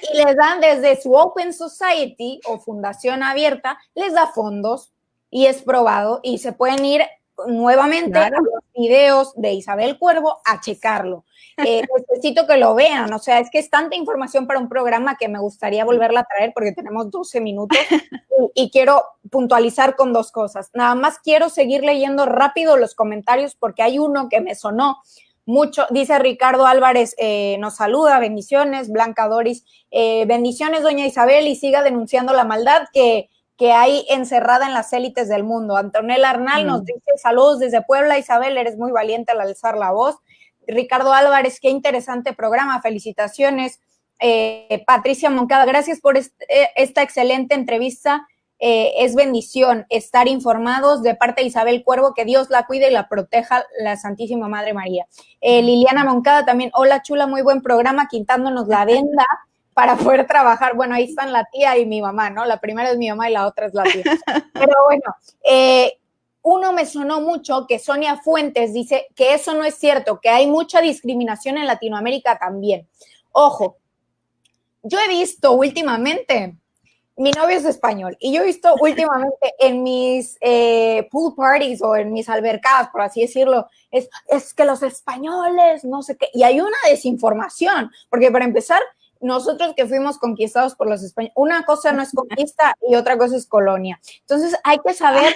y les dan desde su Open Society o fundación abierta, les da fondos y es probado y se pueden ir nuevamente a los videos de Isabel Cuervo a checarlo. Necesito que lo vean, o sea, es que es tanta información para un programa que me gustaría volverla a traer porque tenemos 12 minutos y quiero puntualizar con dos cosas. Nada más quiero seguir leyendo rápido los comentarios porque hay uno que me sonó mucho. Dice Ricardo Álvarez, nos saluda, bendiciones. Blanca Doris, bendiciones doña Isabel y siga denunciando la maldad que hay encerrada en las élites del mundo. Antonella Arnal nos dice saludos desde Puebla. Isabel, eres muy valiente al alzar la voz. Ricardo Álvarez, qué interesante programa, felicitaciones. Patricia Moncada, gracias por esta excelente entrevista. Es bendición estar informados de parte de Isabel Cuervo, que Dios la cuide y la proteja, la Santísima Madre María. Liliana Moncada también, hola chula, muy buen programa, quitándonos la venda para poder trabajar. Bueno, ahí están la tía y mi mamá, ¿no? La primera es mi mamá y la otra es la tía. Pero bueno, uno me sonó mucho que Sonia Fuentes dice que eso no es cierto, que hay mucha discriminación en Latinoamérica también. Ojo, yo he visto últimamente mi novio es español y yo he visto últimamente en mis pool parties o en mis albercadas, por así decirlo, es que los españoles, no sé qué, y hay una desinformación, porque para empezar, nosotros que fuimos conquistados por los españoles, una cosa no es conquista y otra cosa es colonia. Entonces hay que saber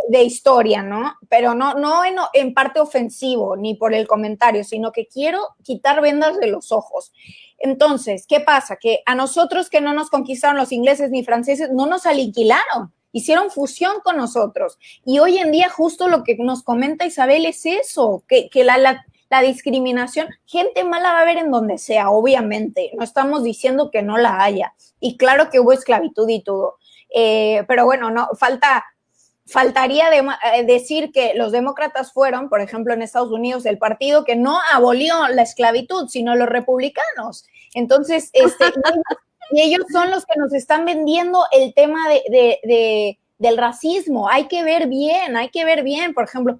de historia, ¿no? Pero no en parte ofensivo ni por el comentario, sino que quiero quitar vendas de los ojos. Entonces, ¿qué pasa? Que a nosotros que no nos conquistaron los ingleses ni franceses, no nos aniquilaron, hicieron fusión con nosotros. Y hoy en día justo lo que nos comenta Isabel es eso, que la discriminación, gente mala va a haber en donde sea, obviamente, no estamos diciendo que no la haya, y claro que hubo esclavitud y todo, pero bueno, no, faltaría decir que los demócratas fueron, por ejemplo, en Estados Unidos, el partido que no abolió la esclavitud, sino los republicanos. Entonces, y ellos son los que nos están vendiendo el tema del racismo. Hay que ver bien, por ejemplo,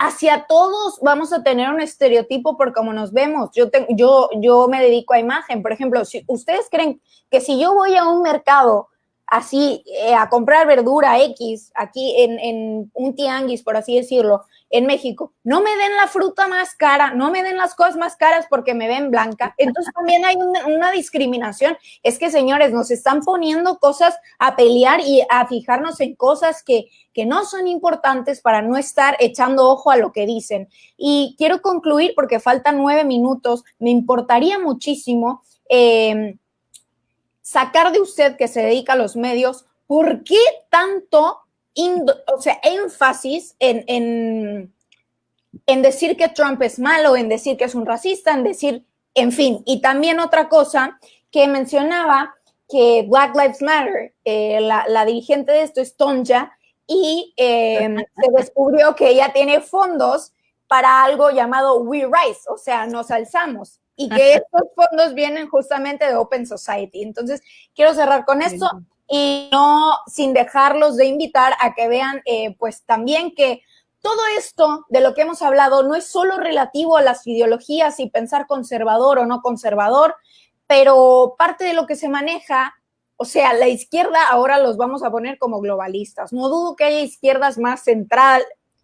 hacia todos vamos a tener un estereotipo por cómo nos vemos. Yo me dedico a imagen. Por ejemplo, si ustedes creen que si yo voy a un mercado así, a comprar verdura X, aquí en un tianguis, por así decirlo, en México, no me den la fruta más cara, no me den las cosas más caras porque me ven blanca. Entonces también hay una discriminación. Es que, señores, nos están poniendo cosas a pelear y a fijarnos en cosas que no son importantes para no estar echando ojo a lo que dicen. Y quiero concluir porque faltan 9 minutos. Me importaría muchísimo sacar de usted que se dedica a los medios, ¿por qué tanto énfasis en decir que Trump es malo, en decir que es un racista, en decir, en fin? Y también otra cosa que mencionaba, que Black Lives Matter, la dirigente de esto es Tonja, y se descubrió que ella tiene fondos para algo llamado We Rise, o sea, nos alzamos, y que estos fondos vienen justamente de Open Society. Entonces, quiero cerrar con esto y no sin dejarlos de invitar a que vean, pues también que todo esto de lo que hemos hablado no es solo relativo a las ideologías y pensar conservador o no conservador, pero parte de lo que se maneja, o sea, la izquierda ahora los vamos a poner como globalistas. No dudo que haya izquierdas más central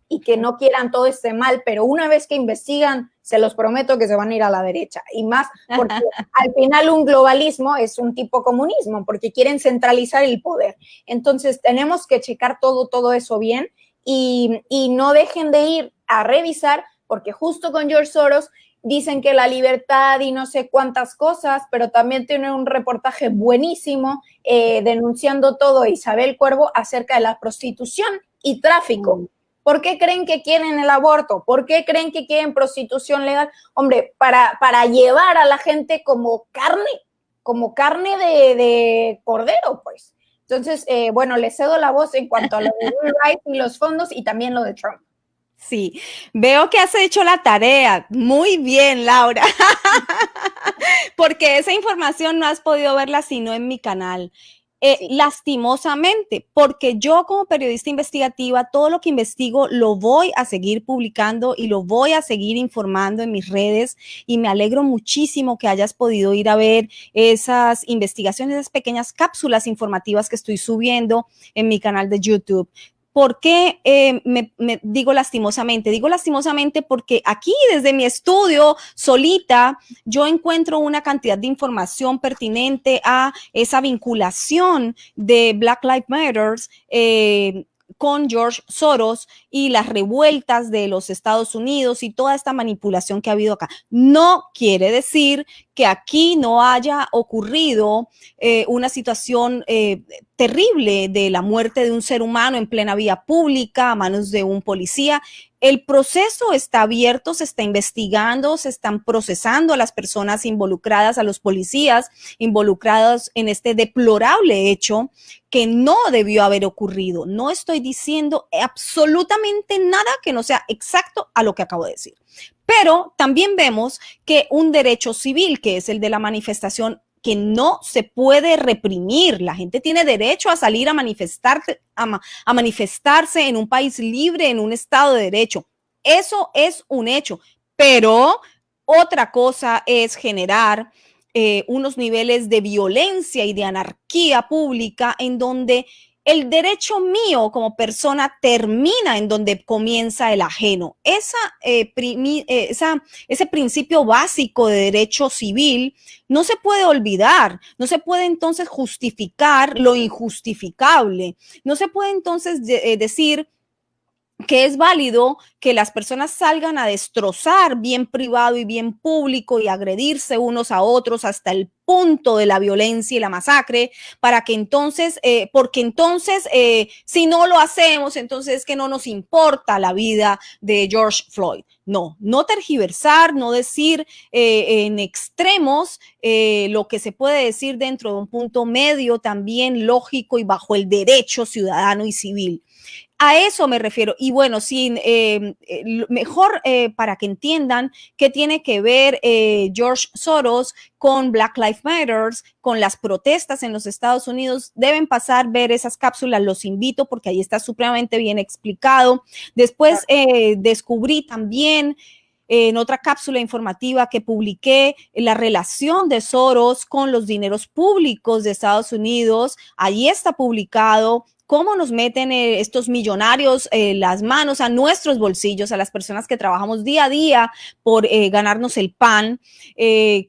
y que no quieran todo este mal, pero una vez que investigan, se los prometo que se van a ir a la derecha. Y más porque al final un globalismo es un tipo comunismo, porque quieren centralizar el poder. Entonces tenemos que checar todo eso bien y no dejen de ir a revisar, porque justo con George Soros dicen que la libertad y no sé cuántas cosas, pero también tiene un reportaje buenísimo denunciando todo Isabel Cuervo acerca de la prostitución y tráfico. ¿Por qué creen que quieren el aborto? ¿Por qué creen que quieren prostitución legal? Hombre, para llevar a la gente como carne de cordero, pues. Entonces, bueno, les cedo la voz en cuanto a lo de Will Wright y los fondos y también lo de Trump. Sí, veo que has hecho la tarea. Muy bien, Laura. Porque esa información no has podido verla sino en mi canal. Sí. Lastimosamente, porque yo como periodista investigativa, todo lo que investigo lo voy a seguir publicando y lo voy a seguir informando en mis redes, y me alegro muchísimo que hayas podido ir a ver esas investigaciones, esas pequeñas cápsulas informativas que estoy subiendo en mi canal de YouTube. ¿Por qué me digo lastimosamente? Digo lastimosamente porque aquí desde mi estudio solita yo encuentro una cantidad de información pertinente a esa vinculación de Black Lives Matter con George Soros y las revueltas de los Estados Unidos y toda esta manipulación que ha habido acá. No quiere decir que aquí no haya ocurrido una situación terrible de la muerte de un ser humano en plena vía pública a manos de un policía. El proceso está abierto, se está investigando, se están procesando a las personas involucradas, a los policías involucrados en este deplorable hecho que no debió haber ocurrido. No estoy diciendo absolutamente nada que no sea exacto a lo que acabo de decir. Pero también vemos que un derecho civil, que es el de la manifestación, que no se puede reprimir. La gente tiene derecho a salir a manifestarse en un país libre, en un estado de derecho. Eso es un hecho. Pero otra cosa es generar unos niveles de violencia y de anarquía pública en donde el derecho mío como persona termina en donde comienza el ajeno. Ese principio básico de derecho civil no se puede olvidar, no se puede entonces justificar lo injustificable, no se puede entonces decir que es válido que las personas salgan a destrozar bien privado y bien público y agredirse unos a otros hasta el punto de la violencia y la masacre, para que entonces, porque entonces, si no lo hacemos, entonces es que no nos importa la vida de George Floyd. No, no tergiversar, no decir en extremos lo que se puede decir dentro de un punto medio también lógico y bajo el derecho ciudadano y civil. A eso me refiero. Y bueno, mejor para que entiendan qué tiene que ver George Soros con Black Lives Matter, con las protestas en los Estados Unidos, deben pasar, ver esas cápsulas, los invito porque ahí está supremamente bien explicado. Después descubrí también en otra cápsula informativa que publiqué la relación de Soros con los dineros públicos de Estados Unidos. Allí está publicado cómo nos meten estos millonarios las manos a nuestros bolsillos, a las personas que trabajamos día a día por ganarnos el pan,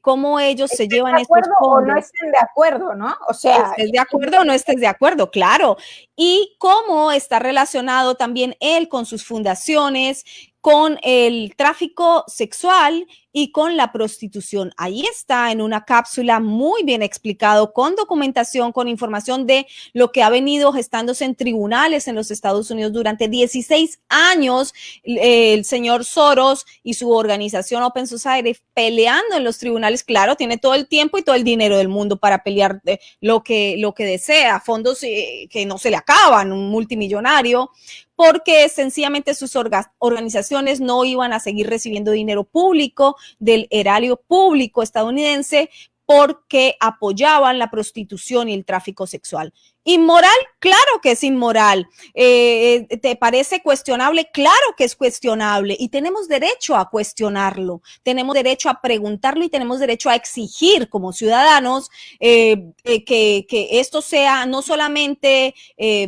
cómo ellos se llevan estos fondos. O no estén de acuerdo, ¿no? O sea, estés de acuerdo o no estés de acuerdo, claro. Y cómo está relacionado también él con sus fundaciones, con el tráfico sexual y con la prostitución. Ahí está en una cápsula muy bien explicado, con documentación, con información de lo que ha venido gestándose en tribunales en los Estados Unidos durante 16 años. El señor Soros y su organización Open Society peleando en los tribunales. Claro, tiene todo el tiempo y todo el dinero del mundo para pelear lo que desea, fondos que no se le acaban, un multimillonario, porque sencillamente sus organizaciones no iban a seguir recibiendo dinero público del erario público estadounidense porque apoyaban la prostitución y el tráfico sexual. ¿Inmoral? Claro que es inmoral. ¿Te parece cuestionable? Claro que es cuestionable y tenemos derecho a cuestionarlo, tenemos derecho a preguntarlo y tenemos derecho a exigir como ciudadanos que esto sea no solamente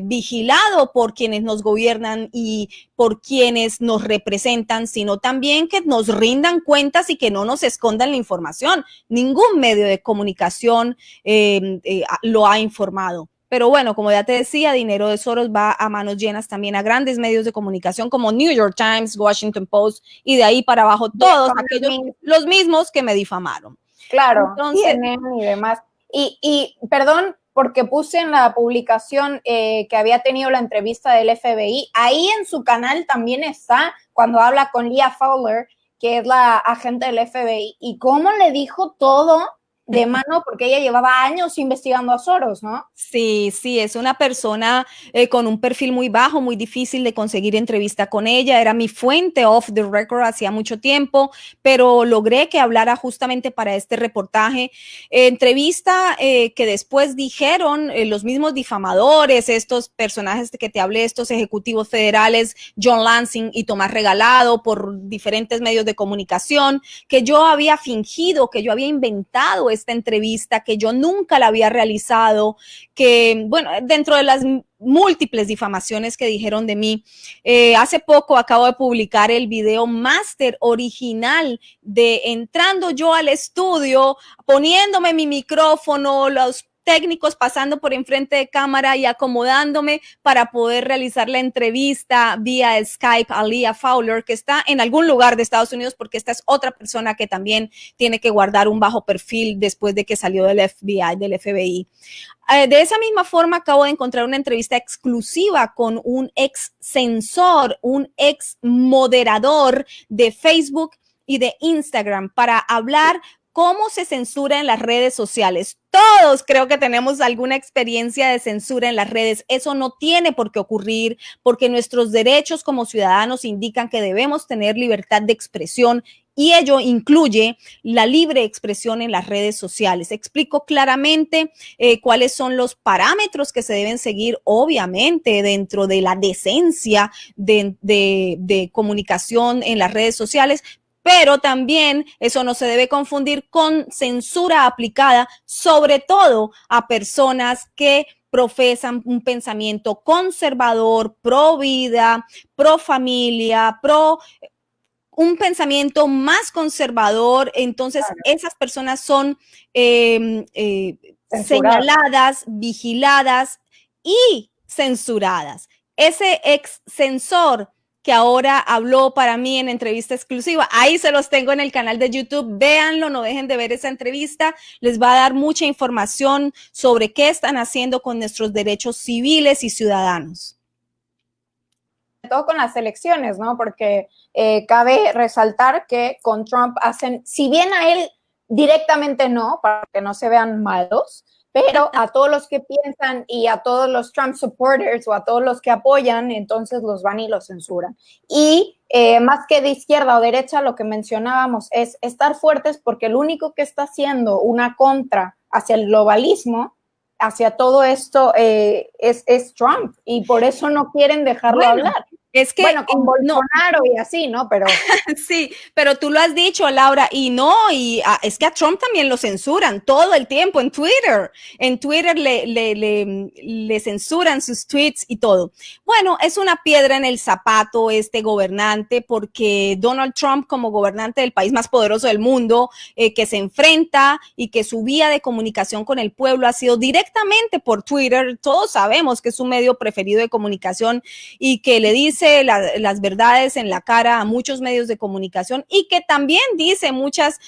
vigilado por quienes nos gobiernan y por quienes nos representan, sino también que nos rindan cuentas y que no nos escondan la información. Ningún medio de comunicación lo ha informado. Pero bueno, como ya te decía, dinero de Soros va a manos llenas también a grandes medios de comunicación como New York Times, Washington Post y de ahí para abajo todos aquellos, los mismos que me difamaron. Claro, entonces, y demás. Y perdón, porque puse en la publicación que había tenido la entrevista del FBI, ahí en su canal también está cuando habla con Leah Fowler, que es la agente del FBI, y cómo le dijo todo de mano, porque ella llevaba años investigando a Soros, ¿no? Sí, sí, es una persona con un perfil muy bajo, muy difícil de conseguir entrevista con ella. Era mi fuente off the record hacía mucho tiempo, pero logré que hablara justamente para este reportaje. Entrevista que después dijeron los mismos difamadores, estos personajes que te hablé, estos ejecutivos federales, John Lansing y Tomás Regalado, por diferentes medios de comunicación, que yo había fingido, que yo había inventado esta entrevista, que yo nunca la había realizado, que, bueno, dentro de las múltiples difamaciones que dijeron de mí. Hace poco acabo de publicar el video máster original de entrando yo al estudio, poniéndome mi micrófono, los técnicos pasando por enfrente de cámara y acomodándome para poder realizar la entrevista vía Skype a Leah Fowler, que está en algún lugar de Estados Unidos, porque esta es otra persona que también tiene que guardar un bajo perfil después de que salió del FBI, del FBI. De esa misma forma, acabo de encontrar una entrevista exclusiva con un ex censor, un ex moderador de Facebook y de Instagram para hablar cómo se censura en las redes sociales. Todos creo que tenemos alguna experiencia de censura en las redes. Eso no tiene por qué ocurrir porque nuestros derechos como ciudadanos indican que debemos tener libertad de expresión y ello incluye la libre expresión en las redes sociales. Explico claramente cuáles son los parámetros que se deben seguir, obviamente, dentro de la decencia de comunicación en las redes sociales, pero también eso no se debe confundir con censura aplicada, sobre todo a personas que profesan un pensamiento conservador, pro vida, pro familia, pro un pensamiento más conservador. Entonces esas personas son señaladas, vigiladas y censuradas. Ese ex censor que ahora habló para mí en entrevista exclusiva, ahí se los tengo en el canal de YouTube, véanlo, no dejen de ver esa entrevista, les va a dar mucha información sobre qué están haciendo con nuestros derechos civiles y ciudadanos. Todo con las elecciones, ¿no? Porque cabe resaltar que con Trump hacen, si bien a él directamente no, para que no se vean malos, pero a todos los que piensan y a todos los Trump supporters o a todos los que apoyan, entonces los van y los censuran. Y más que de izquierda o derecha, lo que mencionábamos es estar fuertes, porque el único que está haciendo una contra hacia el globalismo, hacia todo esto, es Trump, y por eso no quieren dejarlo hablar. Es que, bueno, con Bolsonaro y así, ¿no? Pero sí, pero tú lo has dicho, Laura, y no, es que a Trump también lo censuran todo el tiempo en Twitter. En Twitter le censuran sus tweets y todo. Bueno, es una piedra en el zapato este gobernante, porque Donald Trump, como gobernante del país más poderoso del mundo, que se enfrenta y que su vía de comunicación con el pueblo ha sido directamente por Twitter. Todos sabemos que es su medio preferido de comunicación y que le dice las verdades en la cara a muchos medios de comunicación, y que también dice muchas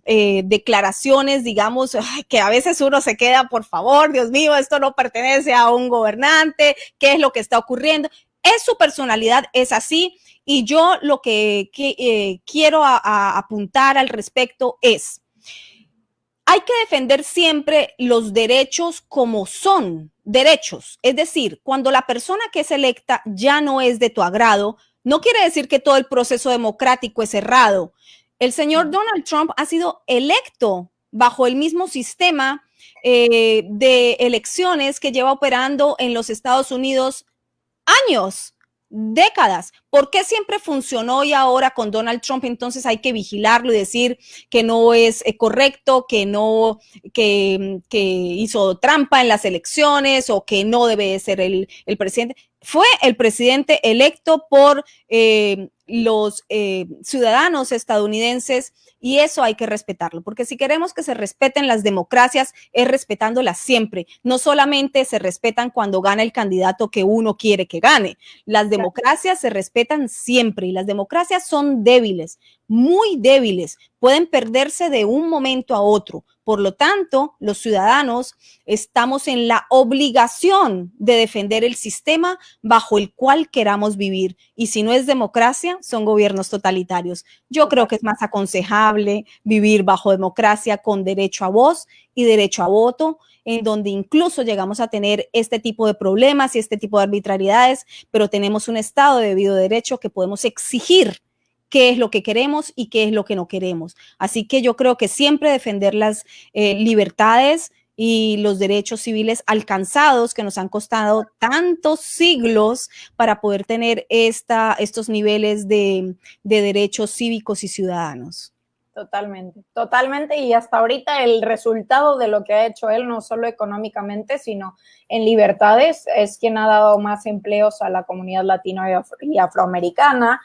declaraciones, digamos, que a veces uno se queda, por favor, Dios mío, esto no pertenece a un gobernante, ¿qué es lo que está ocurriendo? Es su personalidad, es así, y yo lo que quiero apuntar al respecto es: hay que defender siempre los derechos como son derechos. Es decir, cuando la persona que es electa ya no es de tu agrado, no quiere decir que todo el proceso democrático es errado. El señor Donald Trump ha sido electo bajo el mismo sistema de elecciones que lleva operando en los Estados Unidos años, décadas. ¿Por qué siempre funcionó y ahora con Donald Trump entonces hay que vigilarlo y decir que no es correcto, que no, que hizo trampa en las elecciones o que no debe ser el presidente? Fue el presidente electo por los ciudadanos estadounidenses, y eso hay que respetarlo, porque si queremos que se respeten las democracias es respetándolas siempre. No solamente se respetan cuando gana el candidato que uno quiere que gane. Las democracias se respetan siempre, y las democracias son débiles, muy débiles, pueden perderse de un momento a otro. Por lo tanto, los ciudadanos estamos en la obligación de defender el sistema bajo el cual queramos vivir. Y si no es democracia, son gobiernos totalitarios. Yo creo que es más aconsejable vivir bajo democracia con derecho a voz y derecho a voto, en donde incluso llegamos a tener este tipo de problemas y este tipo de arbitrariedades, pero tenemos un Estado de debido derecho que podemos exigir qué es lo que queremos y qué es lo que no queremos. Así que yo creo que siempre defender las libertades y los derechos civiles alcanzados, que nos han costado tantos siglos para poder tener estos niveles de derechos cívicos y ciudadanos. Totalmente, totalmente, y hasta ahorita el resultado de lo que ha hecho él, no solo económicamente, sino en libertades, es quien ha dado más empleos a la comunidad latino y afroamericana,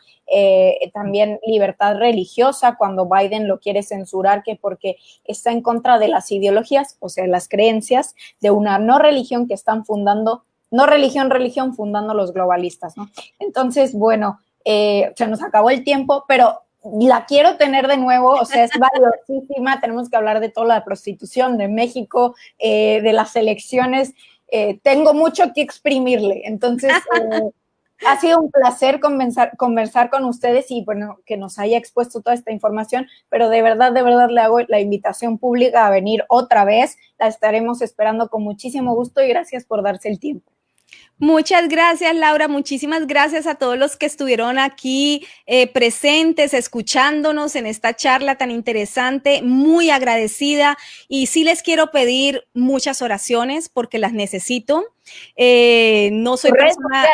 también libertad religiosa, cuando Biden lo quiere censurar, que porque está en contra de las ideologías, o sea, las creencias de una no religión que están fundando, no religión, fundando los globalistas, ¿no? Entonces, bueno, se nos acabó el tiempo, pero la quiero tener de nuevo, o sea, es valiosísima. Tenemos que hablar de toda la prostitución de México, de las elecciones. Tengo mucho que exprimirle. Entonces, ha sido un placer conversar con ustedes y, bueno, que nos haya expuesto toda esta información, pero de verdad le hago la invitación pública a venir otra vez. La estaremos esperando con muchísimo gusto y gracias por darse el tiempo. Muchas gracias, Laura. Muchísimas gracias a todos los que estuvieron aquí presentes, escuchándonos en esta charla tan interesante. Muy agradecida. Y sí les quiero pedir muchas oraciones porque las necesito. No soy persona...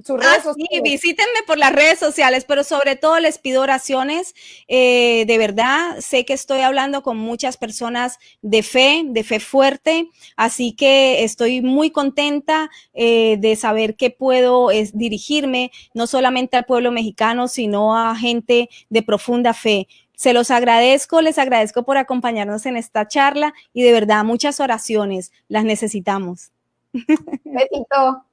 sus redes sociales. Sí, visítenme por las redes sociales, pero sobre todo les pido oraciones. De verdad, sé que estoy hablando con muchas personas de fe fuerte, así que estoy muy contenta de saber que puedo dirigirme no solamente al pueblo mexicano, sino a gente de profunda fe. Se los agradezco, les agradezco por acompañarnos en esta charla y de verdad muchas oraciones, las necesitamos. Besito.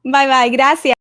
Bye, bye, gracias.